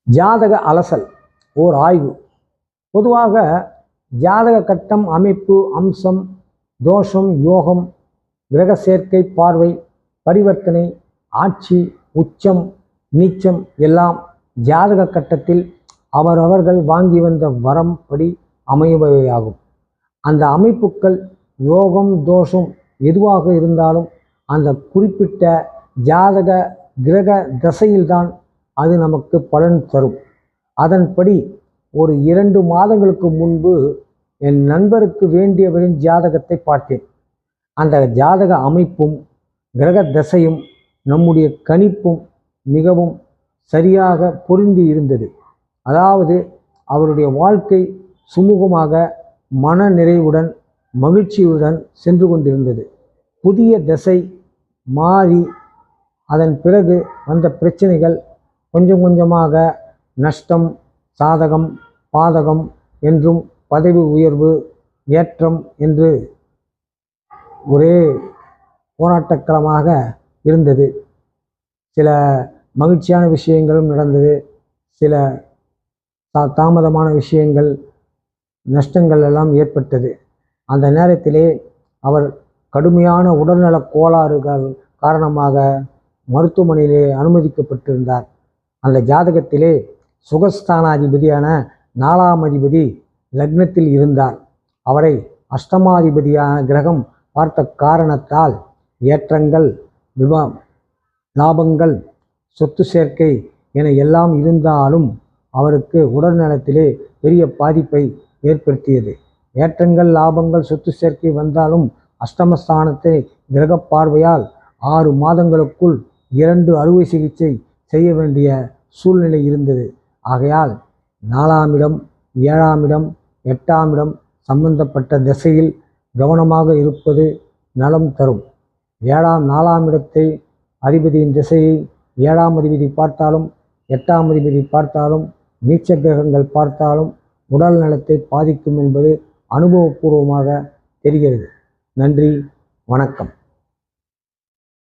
ஜாதக அலசல் ஓர் ஆய்வு. பொதுவாக ஜாதக கட்டம், அமைப்பு, அம்சம், தோஷம், யோகம், கிரக சேர்க்கை, பார்வை, பரிவர்த்தனை, ஆட்சி, உச்சம், நீச்சம் எல்லாம் ஜாதக கட்டத்தில் அவரவர்கள் வாங்கி வந்த வரம் படி அமைபவையாகும். அந்த அமைப்புக்கள் யோகம், தோஷம் எதுவாக இருந்தாலும் அந்த குறிப்பிட்ட ஜாதக கிரக தசையில்தான் அது நமக்கு பலன் தரும். அதன்படி ஒரு 2 மாதங்களுக்கு முன்பு என் நண்பருக்கு வேண்டியவரின் ஜாதகத்தை பார்த்தேன். அந்த ஜாதக அமைப்பும் கிரக தசையும் நம்முடைய கணிப்பும் மிகவும் சரியாக பொருந்தி இருந்தது. அதாவது அவருடைய வாழ்க்கை சுமூகமாக, மன நிறைவுடன், மகிழ்ச்சியுடன் சென்று கொண்டிருந்தது. புதிய தசை மாறி அதன் பிறகு வந்த பிரச்சனைகள் கொஞ்சம் கொஞ்சமாக நஷ்டம், சாதகம், பாதகம் என்றும், பதவி உயர்வு, ஏற்றம் என்று ஒரே போராட்டக்களமாக இருந்தது. சில மகிழ்ச்சியான விஷயங்களும் நடந்தது, சில தாமதமான விஷயங்கள், நஷ்டங்கள் எல்லாம் ஏற்பட்டது. அந்த நேரத்திலே அவர் கடுமையான உடல்நலக் கோளாறுகள் காரணமாக மருத்துவமனையிலே அனுமதிக்கப்பட்டிருந்தார். அந்த ஜாதகத்திலே சுகஸ்தானாதிபதியான 4ஆம் அதிபதி லக்னத்தில் இருந்தார். அவரை அஷ்டமாதிபதியான கிரகம் பார்த்த காரணத்தால் ஏற்றங்கள், லாபங்கள், சொத்து சேர்க்கை என எல்லாம் இருந்தாலும் அவருக்கு உடல்நலத்திலே பெரிய பாதிப்பை ஏற்படுத்தியது. ஏற்றங்கள், லாபங்கள், சொத்து சேர்க்கை வந்தாலும் அஷ்டமஸ்தானத்தை கிரக பார்வையால் 6 மாதங்களுக்குள் 2 அறுவை சிகிச்சை செய்ய வேண்டிய சூழ்நிலை இருந்தது. ஆகையால் 4ஆம் இடம், 7ஆம் இடம், 8ஆம் இடம் சம்பந்தப்பட்ட திசையில் கவனமாக இருப்பது நலம் தரும். 4ஆம் இடத்தை அதிபதியின் திசையை 7ஆம் அதிபதி பார்த்தாலும், 8ஆம் அதிபதி பார்த்தாலும், நீச்ச கிரகங்கள் பார்த்தாலும் உடல் நலத்தை பாதிக்கும் என்பது அனுபவபூர்வமாக தெரிகிறது. நன்றி, வணக்கம்.